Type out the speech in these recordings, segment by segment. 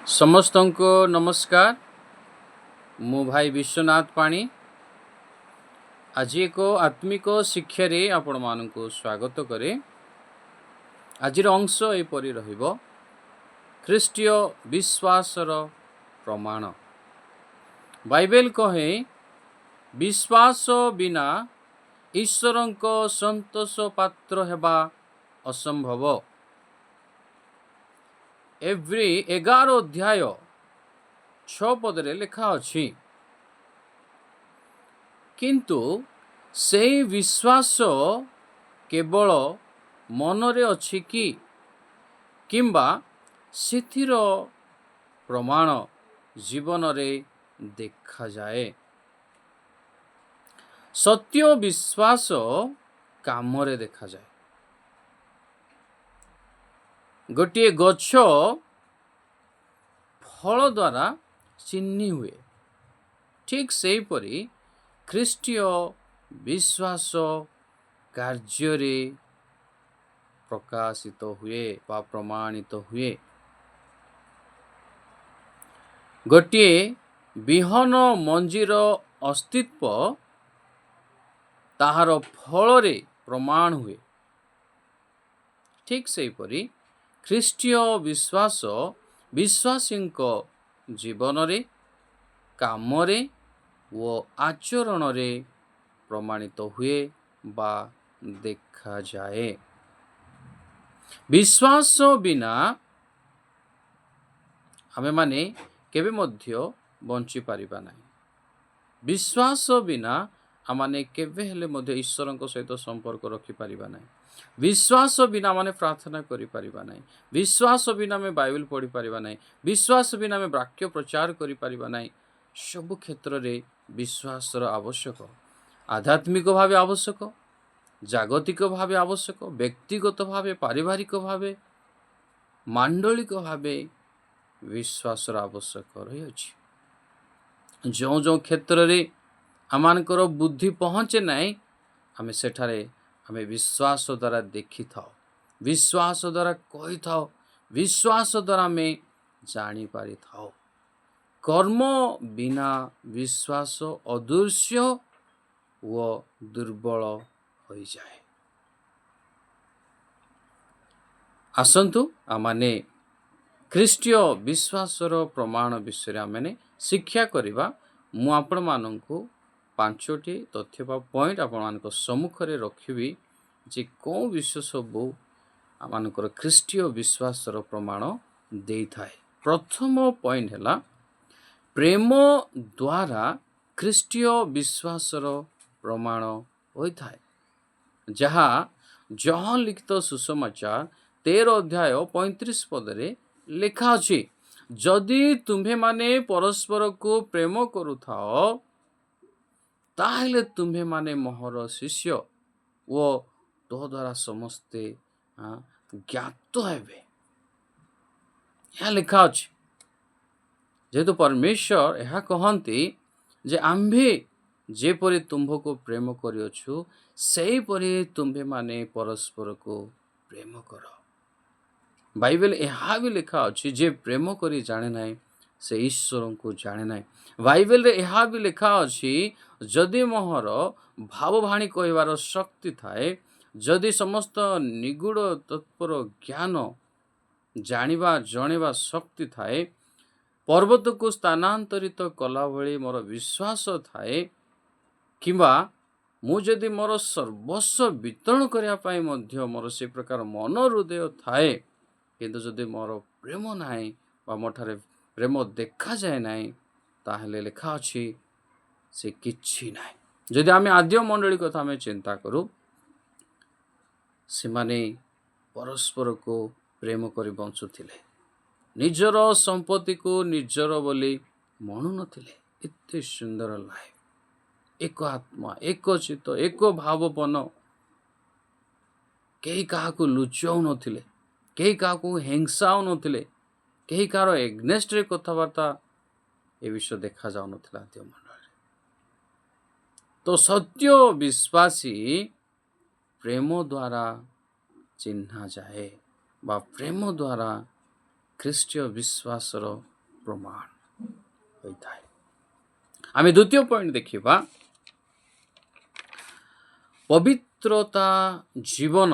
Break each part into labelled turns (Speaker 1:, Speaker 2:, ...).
Speaker 1: ସମସ୍ତଙ୍କୁ ନମସ୍କାର। ମୁଁ ଭାଇ ବିଶ୍ୱନାଥ ପାଣି ଆଜି ଏକ ଆତ୍ମିକ ଶିକ୍ଷାରେ ଆପଣମାନଙ୍କୁ ସ୍ୱାଗତ କରେ। ଆଜିର ଅଂଶ ଏପରି ରହିବ, ଖ୍ରୀଷ୍ଟୀୟ ବିଶ୍ୱାସର ପ୍ରମାଣ। ବାଇବେଲ କହେ, ବିଶ୍ୱାସ ବିନା ଈଶ୍ୱରଙ୍କ ସନ୍ତୋଷ ପାତ୍ର ହେବା ଅସମ୍ଭବ। ଏଭ୍ରି 11 ଅଧ୍ୟାୟ 6 ପଦରେ ଲେଖା ଅଛି, କିନ୍ତୁ ସେହି ବିଶ୍ୱାସ କେବଳ ମନରେ ଅଛି କି, କିମ୍ବା ସେଥିର ପ୍ରମାଣ ଜୀବନରେ ଦେଖାଯାଏ। ସତ୍ୟ ବିଶ୍ୱାସ କାମରେ ଦେଖାଯାଏ। ଗୋଟିଏ ଗଛ ଫଳ ଦ୍ୱାରା ଚିହ୍ନି ହୁଏ, ଠିକ୍ ସେହିପରି ଖ୍ରୀଷ୍ଟୀୟ ବିଶ୍ୱାସ କାର୍ଯ୍ୟରେ ପ୍ରକାଶିତ ହୁଏ ବା ପ୍ରମାଣିତ ହୁଏ। ଗୋଟିଏ ବିହନ ମଞ୍ଜିର ଅସ୍ତିତ୍ୱ ତାହାର ଫଳରେ ପ୍ରମାଣ ହୁଏ। ଠିକ୍ ସେହିପରି ଖ୍ରୀଷ୍ଟୀୟ ବିଶ୍ୱାସ ବିଶ୍ୱାସୀଙ୍କ ଜୀବନରେ, କାମରେ ଓ ଆଚରଣରେ ପ୍ରମାଣିତ ହୁଏ ବା ଦେଖାଯାଏ। ବିଶ୍ୱାସ ବିନା ଆମେମାନେ କେବେ ମଧ୍ୟ ବଞ୍ଚିପାରିବା ନାହିଁ। ବିଶ୍ୱାସ ବିନା ଆମମାନେ କେବେ ହେଲେ ମଧ୍ୟ ଈଶ୍ୱରଙ୍କ ସହିତ ସମ୍ପର୍କ ରଖିପାରିବା ନାହିଁ। ବିଶ୍ୱାସ ବିନା ଆମେ ପ୍ରାର୍ଥନା କରିପାରିବା ନାହିଁ। ବିଶ୍ୱାସ ବିନା ଆମେ ବାଇବେଲ ପଢ଼ିପାରିବା ନାହିଁ। ବିଶ୍ୱାସ ବିନା ଆମେ ବାକ୍ୟ ପ୍ରଚାର କରିପାରିବା ନାହିଁ। ସବୁ କ୍ଷେତ୍ରରେ ବିଶ୍ୱାସର ଆବଶ୍ୟକ। ଆଧ୍ୟାତ୍ମିକ ଭାବେ ଆବଶ୍ୟକ, ଜାଗତିକ ଭାବେ ଆବଶ୍ୟକ, ବ୍ୟକ୍ତିଗତ ଭାବେ, ପାରିବାରିକ ଭାବେ, ମାଣ୍ଡଳିକ ଭାବେ ବିଶ୍ୱାସର ଆବଶ୍ୟକ ରହିଅଛି। ଯେଉଁ ଯେଉଁ କ୍ଷେତ୍ରରେ ଆମମାନଙ୍କର ବୁଦ୍ଧି ପହଞ୍ଚେ ନାହିଁ, ଆମେ ସେଠାରେ ଆମେ ବିଶ୍ୱାସ ଦ୍ୱାରା ଦେଖିଥାଉ, ବିଶ୍ୱାସ ଦ୍ୱାରା କହିଥାଉ, ବିଶ୍ୱାସ ଦ୍ୱାରା ଆମେ ଜାଣିପାରିଥାଉ। କର୍ମ ବିନା ବିଶ୍ୱାସ ଅଦୃଶ୍ୟ ଓ ଦୁର୍ବଳ ହୋଇଯାଏ। ଆସନ୍ତୁ ଆମମାନେ ଖ୍ରୀଷ୍ଟୀୟ ବିଶ୍ୱାସର ପ୍ରମାଣ ବିଷୟରେ ଆମେ ଶିକ୍ଷା କରିବା। ମୁଁ ଆପଣମାନଙ୍କୁ 5ଟି ତଥ୍ୟ ବା ପଏଣ୍ଟ ଆପଣମାନଙ୍କ ସମ୍ମୁଖରେ ରଖିବି, ଯେ କେଉଁ ବିଷୟ ସବୁ ଆମମାନଙ୍କର ଖ୍ରୀଷ୍ଟୀୟ ବିଶ୍ୱାସର ପ୍ରମାଣ ଦେଇଥାଏ। ପ୍ରଥମ ପଏଣ୍ଟ ହେଲା, ପ୍ରେମ ଦ୍ୱାରା ଖ୍ରୀଷ୍ଟୀୟ ବିଶ୍ୱାସର ପ୍ରମାଣ ହୋଇଥାଏ। ଯାହା ଜହନ ଲିଖିତ ସୁସମାଚାର 13 ଅଧ୍ୟାୟ 35 ପଦରେ ଲେଖା ଅଛି, ଯଦି ତୁମ୍ଭେମାନେ ପରସ୍ପରକୁ ପ୍ରେମ କରୁଥାଅ, ତାହେଲେ ତୁମ୍ଭେମାନେ ମୋର ଶିଷ୍ୟ ଓ ତୋ ଦ୍ୱାରା ସମସ୍ତେ ଜ୍ଞାତ ହେବେ। ଏହା ଲେଖା ଅଛି। ଯେହେତୁ ପରମେଶ୍ୱର ଏହା କହନ୍ତି ଯେ ଆମ୍ଭେ ଯେପରି ତୁମ୍ଭକୁ ପ୍ରେମ କରିଅଛୁ, ସେହିପରି ତୁମ୍ଭେମାନେ ପରସ୍ପରକୁ ପ୍ରେମ କର। ବାଇବେଲ ଏହା ବି ଲେଖା ଅଛି, ଯେ ପ୍ରେମ କରି ଜାଣେ ନାହିଁ, ସେ ଈଶ୍ୱରଙ୍କୁ ଜାଣେ ନାହିଁ। ବାଇବେଲରେ ଏହା ବି ଲେଖା ଅଛି, ଯଦି ମୋହର ଭାବବାଣୀ କହିବାର ଶକ୍ତି ଥାଏ, ଯଦି ସମସ୍ତ ନିଗୁଡ଼ ତତ୍ପର ଜ୍ଞାନ ଜାଣିବା ଜଣେଇବା ଶକ୍ତି ଥାଏ, ପର୍ବତକୁ ସ୍ଥାନାନ୍ତରିତ କଲା ଭଳି ମୋର ବିଶ୍ୱାସ ଥାଏ, କିମ୍ବା ମୁଁ ଯଦି ମୋର ସର୍ବସ୍ୱ ବିତରଣ କରିବା ପାଇଁ ମଧ୍ୟ ମୋର ସେ ପ୍ରକାର ମନ ହୃଦୟ ଥାଏ, କିନ୍ତୁ ଯଦି ମୋର ପ୍ରେମ ନାହିଁ ବା ମୋ ଠାରେ ପ୍ରେମ ଦେଖାଯାଏ ନାହିଁ, ତାହେଲେ ଲେଖା ଅଛି ସେ କିଛି ନାହିଁ। ଯଦି ଆମେ ଆଦ୍ୟ ମଣ୍ଡଳୀ କଥା ଆମେ ଚିନ୍ତା କରୁ, ସେମାନେ ପରସ୍ପରକୁ ପ୍ରେମ କରି ବଞ୍ଚୁଥିଲେ, ନିଜର ସମ୍ପତ୍ତିକୁ ନିଜର ବୋଲି ମଣୁନଥିଲେ। ଏତେ ସୁନ୍ଦର ଲାଇଫ, ଏକ ଆତ୍ମା, ଏକ ଚିତ୍ତ, ଏକ ଭାବପନ, କେହି କାହାକୁ ଲୁଚାଉନଥିଲେ, କେହି କାହାକୁ ହିଂସାଉ ନଥିଲେ, କେହି କାହାର ଏଗନେଷ୍ଟରେ କଥାବାର୍ତ୍ତା ଏ ବିଷୟ ଦେଖାଯାଉନଥିଲା ଆଦ୍ୟ ମଣ୍ଡଳରେ। ତ ସତ୍ୟ ବିଶ୍ୱାସୀ ପ୍ରେମ ଦ୍ୱାରା ଚିହ୍ନା ଯାଏ ବା ପ୍ରେମ ଦ୍ୱାରା ଖ୍ରୀଷ୍ଟୀୟ ବିଶ୍ୱାସର ପ୍ରମାଣ ହୋଇଥାଏ। ଆମେ ଦ୍ୱିତୀୟ ପଏଣ୍ଟ ଦେଖିବା, ପବିତ୍ରତା ଜୀବନ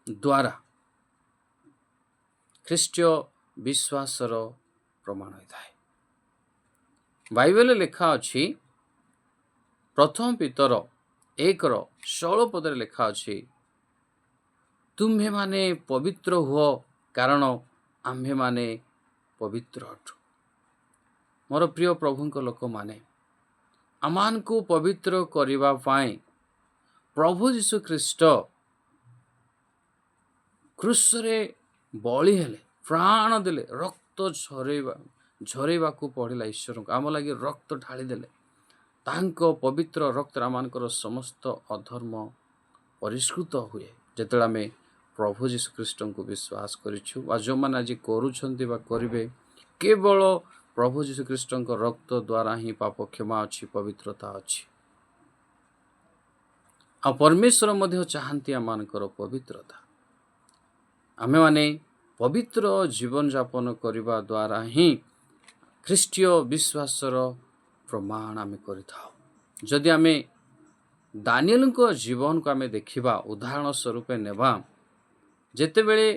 Speaker 1: ଦ୍ୱାରା ଖ୍ରୀଷ୍ଟୀୟ ବିଶ୍ୱାସର ପ୍ରମାଣ ହୋଇଥାଏ। ବାଇବେଲରେ ଲେଖା ଅଛି, ପ୍ରଥମ ପିତର 1:16 ଲେଖା ଅଛି, ତୁମ୍ଭେମାନେ ପବିତ୍ର ହୁଅ କାରଣ ଆମ୍ଭେମାନେ ପବିତ୍ର ଅଟୁ। ମୋର ପ୍ରିୟ ପ୍ରଭୁଙ୍କ ଲୋକମାନେ, ଆମମାନଙ୍କୁ ପବିତ୍ର କରିବା ପାଇଁ ପ୍ରଭୁ ଯୀଶୁ ଖ୍ରୀଷ୍ଟ କ୍ରୁଶରେ ବଳି ହେଲେ, ପ୍ରାଣ ଦେଲେ, ରକ୍ତ ଝରେଇବାକୁ ପଡ଼ିଲା ଈଶ୍ୱରଙ୍କୁ, ଆମ ଲାଗି ରକ୍ତ ଢାଳି ଦେଲେ। ତାଙ୍କ ପବିତ୍ର ରକ୍ତରେ ଆମମାନଙ୍କର ସମସ୍ତ ଅଧର୍ମ ପରିଷ୍କୃତ ହୁଏ ଯେତେବେଳେ ଆମେ ପ୍ରଭୁ ଯୀଶୁ ଖ୍ରୀଷ୍ଟଙ୍କୁ ବିଶ୍ୱାସ କରିଛୁ। ବା ଯେଉଁମାନେ ଆଜି କରୁଛନ୍ତି ବା କରିବେ, କେବଳ ପ୍ରଭୁ ଯୀଶୁ ଖ୍ରୀଷ୍ଟଙ୍କ ରକ୍ତ ଦ୍ୱାରା ହିଁ ପାପ କ୍ଷମା ଅଛି, ପବିତ୍ରତା ଅଛି। ଆଉ ପରମେଶ୍ୱର ମଧ୍ୟ ଚାହାନ୍ତି ଆମମାନଙ୍କର ପବିତ୍ରତା। ଆମେମାନେ ପବିତ୍ର ଜୀବନଯାପନ କରିବା ଦ୍ୱାରା ହିଁ ଖ୍ରୀଷ୍ଟୀୟ ବିଶ୍ୱାସର ପ୍ରମାଣ ଆମେ କରିଥାଉ। ଯଦି ଆମେ ଦାନିଏଲଙ୍କ ଜୀବନକୁ ଆମେ ଦେଖିବା, ଉଦାହରଣ ସ୍ୱରୂପ ନେବା, ଯେତେବେଳେ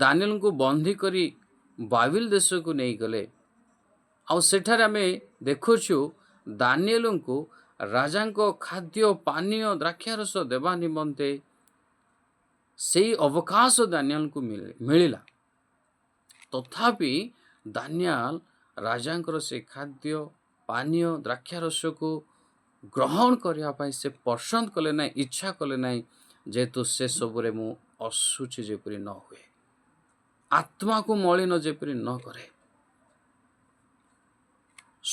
Speaker 1: ଦାନିଏଲଙ୍କୁ ବନ୍ଦୀ କରି ବାବିଲ ଦେଶକୁ ନେଇଗଲେ, ଆଉ ସେଠାରେ ଆମେ ଦେଖୁଛୁ ଦାନିଏଲଙ୍କୁ ରାଜାଙ୍କ ଖାଦ୍ୟ ପାନୀୟ ଦ୍ରାକ୍ଷାରସ ଦେବା ନିମନ୍ତେ ସେଇ ଅବକାଶ ଦାନିଏଲଙ୍କୁ ମିଳିଲା। ତଥାପି ଦାନିଏଲ ରାଜାଙ୍କର ସେ ଖାଦ୍ୟ ପାନୀୟ ଦ୍ରାକ୍ଷାରସକୁ ଗ୍ରହଣ କରିବା ପାଇଁ ସେ ପସନ୍ଦ କଲେ ନାହିଁ, ଇଚ୍ଛା କଲେ ନାହିଁ, ଯେହେତୁ ସେସବୁରେ ମୁଁ ଅଶୁଚି ଯେପରି ନ ହୁଏ, ଆତ୍ମାକୁ ମଳିନ ଯେପରି ନ କରେ।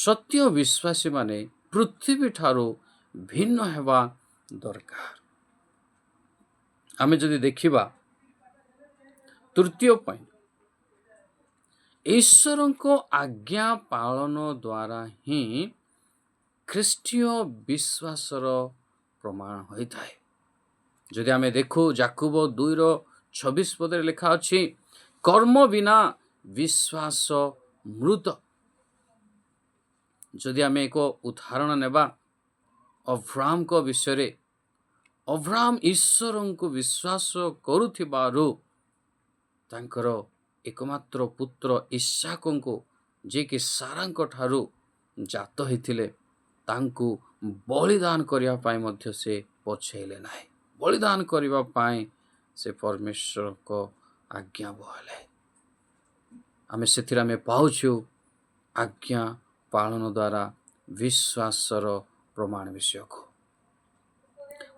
Speaker 1: ସତ୍ୟ ବିଶ୍ୱାସୀମାନେ ପୃଥିବୀ ଠାରୁ ଭିନ୍ନ ହେବା ଦରକାର। ଆମେ ଯଦି ଦେଖିବା ତୃତୀୟ ପଏଣ୍ଟ, ଈଶ୍ୱରଙ୍କ ଆଜ୍ଞା ପାଳନ ଦ୍ୱାରା ହିଁ ଖ୍ରୀଷ୍ଟୀୟ ବିଶ୍ୱାସର ପ୍ରମାଣ ହୋଇଥାଏ। ଯଦି ଆମେ ଦେଖୁ ଯାକୁବ 2:26 ଲେଖା ଅଛି, କର୍ମ ବିନା ବିଶ୍ୱାସ ମୃତ। ଯଦି ଆମେ ଏକ ଉଦାହରଣ ନେବା ଅବ୍ରାହମଙ୍କ ବିଷୟରେ, ଅବ୍ରାହମ ଈଶ୍ୱରଙ୍କୁ ବିଶ୍ୱାସ କରୁଥିବାରୁ ତାଙ୍କର ଏକମାତ୍ର ପୁତ୍ର ଇସାକଙ୍କୁ, ଯିଏକି ସାରାଙ୍କ ଠାରୁ ଜାତ ହୋଇଥିଲେ, ତାଙ୍କୁ ବଳିଦାନ କରିବା ପାଇଁ ମଧ୍ୟ ସେ ପଛେଇଲେ ନାହିଁ। ବଳିଦାନ କରିବା ପାଇଁ ସେ ପରମେଶ୍ୱରଙ୍କ ଆଜ୍ଞା ବହିଲେ। ଆମେ ସେଥିରେ ଆମେ ପାଉଛୁ ଆଜ୍ଞା ପାଳନ ଦ୍ୱାରା ବିଶ୍ୱାସର ପ୍ରମାଣ ବିଷୟକୁ।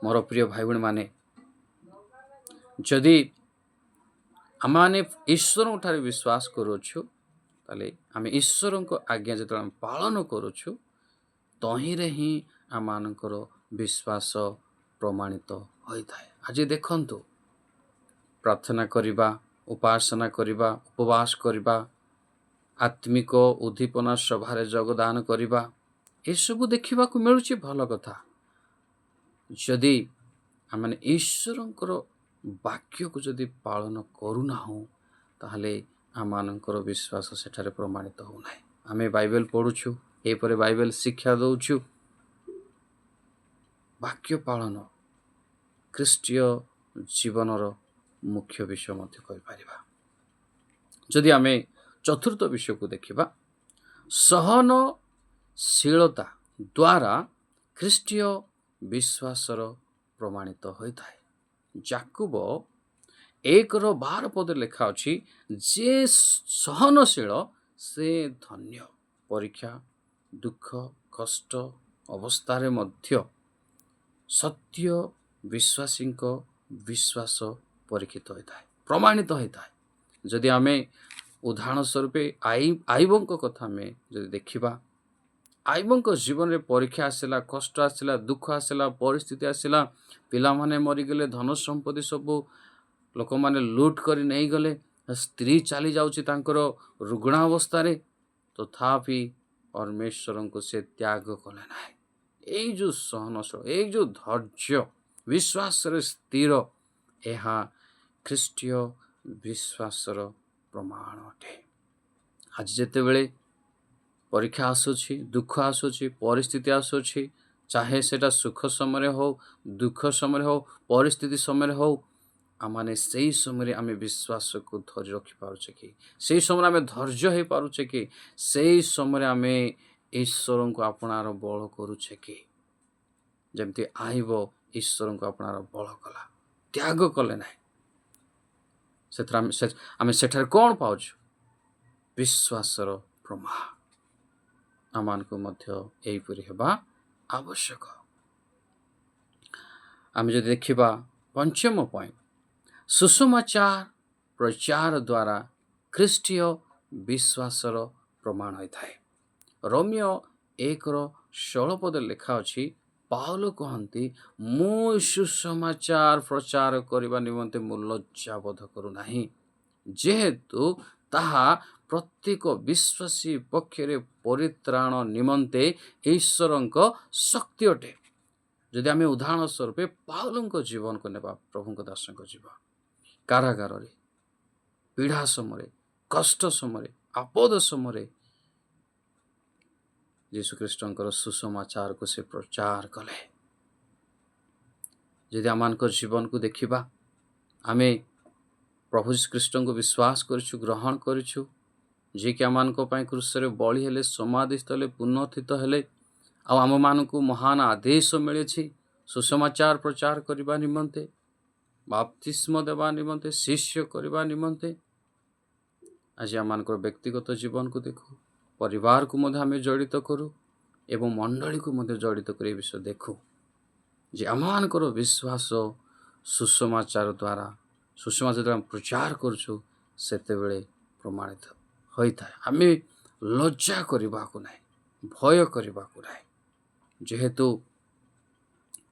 Speaker 1: ମୋର ପ୍ରିୟ ଭାଇ ଭଉଣୀମାନେ, ଯଦି ଆମମାନେ ଈଶ୍ୱରଙ୍କ ଠାରେ ବିଶ୍ୱାସ କରୁଛୁ, ତାହେଲେ ଆମେ ଈଶ୍ୱରଙ୍କ ଆଜ୍ଞା ଯେତେବେଳେ ଆମେ ପାଳନ କରୁଛୁ, ତହିଁରେ ହିଁ ଆମମାନଙ୍କର ବିଶ୍ୱାସ ପ୍ରମାଣିତ ହୋଇଥାଏ। ଆଜି ଦେଖନ୍ତୁ, ପ୍ରାର୍ଥନା କରିବା, ଉପାସନା କରିବା, ଉପବାସ କରିବା, ଆତ୍ମିକ ଉଦ୍ଦୀପନା ସଭାରେ ଯୋଗଦାନ କରିବା, ଏସବୁ ଦେଖିବାକୁ ମିଳୁଛି, ଭଲ କଥା। ଯଦି ଆମେ ଈଶ୍ୱରଙ୍କର ବାକ୍ୟକୁ ଯଦି ପାଳନ କରୁନାହୁଁ, ତାହେଲେ ଆମମାନଙ୍କର ବିଶ୍ୱାସ ସେଠାରେ ପ୍ରମାଣିତ ହେଉନାହିଁ। ଆମେ ବାଇବେଲ ପଢ଼ୁଛୁ, ଏହିପରି ବାଇବେଲ ଶିକ୍ଷା ଦେଉଛୁ। ବାକ୍ୟ ପାଳନ ଖ୍ରୀଷ୍ଟୀୟ ଜୀବନର ମୁଖ୍ୟ ବିଷୟ ମଧ୍ୟ କହିପାରିବା। ଯଦି ଆମେ ଚତୁର୍ଥ ବିଷୟକୁ ଦେଖିବା, ସହନଶୀଳତା ଦ୍ୱାରା ଖ୍ରୀଷ୍ଟୀୟ ବିଶ୍ୱାସର ପ୍ରମାଣିତ ହୋଇଥାଏ। ଯାକୁବ 1:12 ଲେଖା ଅଛି, ଯେ ସହନଶୀଳ ସେ ଧନ୍ୟ। ପରୀକ୍ଷା, ଦୁଃଖ, କଷ୍ଟ ଅବସ୍ଥାରେ ମଧ୍ୟ ସତ୍ୟ ବିଶ୍ୱାସୀଙ୍କ ବିଶ୍ୱାସ ପରୀକ୍ଷିତ ହୋଇଥାଏ, ପ୍ରମାଣିତ ହୋଇଥାଏ। ଯଦି ଆମେ ଉଦାହରଣ ସ୍ୱରୂପ ଆଇବଙ୍କ କଥା ଆମେ ଯଦି ଦେଖିବା, ଆଇବଙ୍କ ଜୀବନରେ ପରୀକ୍ଷା ଆସିଲା, କଷ୍ଟ ଆସିଲା, ଦୁଃଖ ଆସିଲା, ପରିସ୍ଥିତି ଆସିଲା, ପିଲାମାନେ ମରିଗଲେ, ଧନ ସମ୍ପତ୍ତି ସବୁ ଲୋକମାନେ ଲୁଟ୍ କରି ନେଇଗଲେ, ସ୍ତ୍ରୀ ଚାଲି ଯାଉଛି ତାଙ୍କର ରୁଗ୍ଣ ଅବସ୍ଥାରେ, ତଥାପି ପରମେଶ୍ୱରଙ୍କୁ ସେ ତ୍ୟାଗ କଲେ ନାହିଁ। ଏଇ ଯେଉଁ ସହନଶୀଳ, ଏଇ ଯେଉଁ ଧୈର୍ଯ୍ୟ, ବିଶ୍ୱାସରେ ସ୍ଥିର, ଏହା ଖ୍ରୀଷ୍ଟୀୟ ବିଶ୍ୱାସର ପ୍ରମାଣ ଅଟେ। ଆଜି ଯେତେବେଳେ ପରୀକ୍ଷା ଆସୁଛି, ଦୁଃଖ ଆସୁଛି, ପରିସ୍ଥିତି ଆସୁଛି, ଚାହେ ସେଟା ସୁଖ ସମୟରେ ହଉ, ଦୁଃଖ ସମୟରେ ହଉ, ପରିସ୍ଥିତି ସମୟରେ ହଉ, ଆମମାନେ ସେଇ ସମୟରେ ଆମେ ବିଶ୍ୱାସକୁ ଧରି ରଖିପାରୁଛେ କି? ସେଇ ସମୟରେ ଆମେ ଧୈର୍ଯ୍ୟ ହେଇପାରୁଛେ କି? ସେଇ ସମୟରେ ଆମେ ଈଶ୍ୱରଙ୍କୁ ଆପଣାର ବଳ କରୁଛେ କି? ଯେମିତି ଆଇବ ଈଶ୍ୱରଙ୍କୁ ଆପଣାର ବଳ କଲା, ତ୍ୟାଗ କଲେ ନାହିଁ। ସେଥିରେ ଆମେ ସେଠାରେ କ'ଣ ପାଉଛୁ? ବିଶ୍ୱାସର ପ୍ରମାଣ। ଆମମାନଙ୍କୁ ମଧ୍ୟ ଏହିପରି ହେବା ଆବଶ୍ୟକ। ଆମେ ଯଦି ଦେଖିବା ପଞ୍ଚମ ପଏଣ୍ଟ, ସୁସମାଚାର ପ୍ରଚାର ଦ୍ୱାରା ଖ୍ରୀଷ୍ଟୀୟ ବିଶ୍ୱାସର ପ୍ରମାଣ ହୋଇଥାଏ। ରୋମିଓ 1:16 ଲେଖା ଅଛି, ପାଉଲ କହନ୍ତି, ମୁଁ ସୁସମାଚାର ପ୍ରଚାର କରିବା ନିମନ୍ତେ ମୁଁ ଲଜ୍ଜା ବୋଧ କରୁନାହିଁ, ଯେହେତୁ ତାହା ପ୍ରତ୍ୟେକ ବିଶ୍ୱାସୀ ପକ୍ଷରେ ପରିତ୍ରାଣ ନିମନ୍ତେ ଈଶ୍ୱରଙ୍କ ଶକ୍ତି ଅଟେ। ଯଦି ଆମେ ଉଦାହରଣ ସ୍ୱରୂପ ପାଉଲଙ୍କ ଜୀବନକୁ ନେବା, ପ୍ରଭୁଙ୍କ ଦାସଙ୍କ ଜୀବନ, କାରାଗାରରେ, ପୀଡ଼ା ସମୟରେ, କଷ୍ଟ ସମୟରେ, ଆପଦ ସମୟରେ ଯୀଶୁଖ୍ରୀଷ୍ଟଙ୍କର ସୁସମାଚାରକୁ ସେ ପ୍ରଚାର କଲେ। ଯଦି ଆମମାନଙ୍କ ଜୀବନକୁ ଦେଖିବା, ଆମେ ପ୍ରଭୁ ଯୀଶୁଖ୍ରୀଷ୍ଟଙ୍କୁ ବିଶ୍ୱାସ କରିଛୁ, ଗ୍ରହଣ କରିଛୁ, ଯିଏକି ଆମମାନଙ୍କ ପାଇଁ କ୍ରୁଶରେ ବଳି ହେଲେ, ସମାଧିସ୍ଥ ହେଲେ, ପୁନରୁତ୍ଥିତ ହେଲେ, ଆଉ ଆମମାନଙ୍କୁ ମହାନ ଆଦେଶ ମିଳିଛି ସୁସମାଚାର ପ୍ରଚାର କରିବା ନିମନ୍ତେ, ବାପ୍ତିସ୍ମ ଦେବା ନିମନ୍ତେ, ଶିଷ୍ୟ କରିବା ନିମନ୍ତେ। ଆଜି ଆମମାନଙ୍କର ବ୍ୟକ୍ତିଗତ ଜୀବନକୁ ଦେଖୁ, ପରିବାରକୁ ମଧ୍ୟ ଆମେ ଜଡ଼ିତ କରୁ ଏବଂ ମଣ୍ଡଳୀକୁ ମଧ୍ୟ ଜଡ଼ିତ କରି ଏ ବିଷୟ ଦେଖୁ ଯେ ଆମମାନଙ୍କର ବିଶ୍ୱାସ ସୁସମାଚାର ଦ୍ୱାରା ଆମେ ପ୍ରଚାର କରୁଛୁ, ସେତେବେଳେ ପ୍ରମାଣିତ ହୋଇଥାଏ। ଆମେ ଲଜ୍ଜା କରିବାକୁ ନାହିଁ, ଭୟ କରିବାକୁ ନାହିଁ, ଯେହେତୁ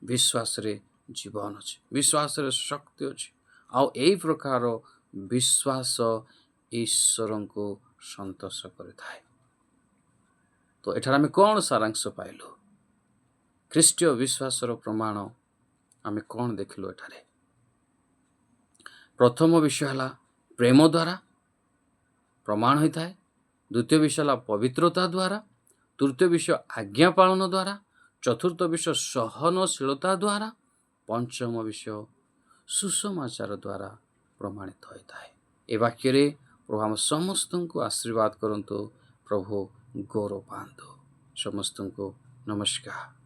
Speaker 1: ବିଶ୍ୱାସରେ ଜୀବନ ଅଛି, ବିଶ୍ୱାସରେ ଶକ୍ତି ଅଛି, ଆଉ ଏହି ପ୍ରକାର ବିଶ୍ୱାସ ଈଶ୍ୱରଙ୍କୁ ସନ୍ତୋଷ କରିଥାଏ। ତ ଏଠାରେ ଆମେ କ'ଣ ସାରାଂଶ ପାଇଲୁ? ଖ୍ରୀଷ୍ଟୀୟ ବିଶ୍ୱାସର ପ୍ରମାଣ ଆମେ କ'ଣ ଦେଖିଲୁ ଏଠାରେ? ପ୍ରଥମ ବିଷୟ ହେଲା ପ୍ରେମ ଦ୍ୱାରା ପ୍ରମାଣ ହୋଇଥାଏ। ଦ୍ୱିତୀୟ ବିଷୟ ହେଲା ପବିତ୍ରତା ଦ୍ୱାରା। ତୃତୀୟ ବିଷୟ ଆଜ୍ଞା ପାଳନ ଦ୍ୱାରା। ଚତୁର୍ଥ ବିଷୟ ସହନଶୀଳତା ଦ୍ୱାରା। ପଞ୍ଚମ ବିଷୟ ସୁସମାଚାର ଦ୍ୱାରା ପ୍ରମାଣିତ ହୋଇଥାଏ। ଏ ବାକ୍ୟରେ ପ୍ରଭୁ ଆମ ସମସ୍ତଙ୍କୁ ଆଶୀର୍ବାଦ କରନ୍ତୁ। ପ୍ରଭୁ ଗୌରବ ପାଆନ୍ତୁ। ସମସ୍ତଙ୍କୁ ନମସ୍କାର।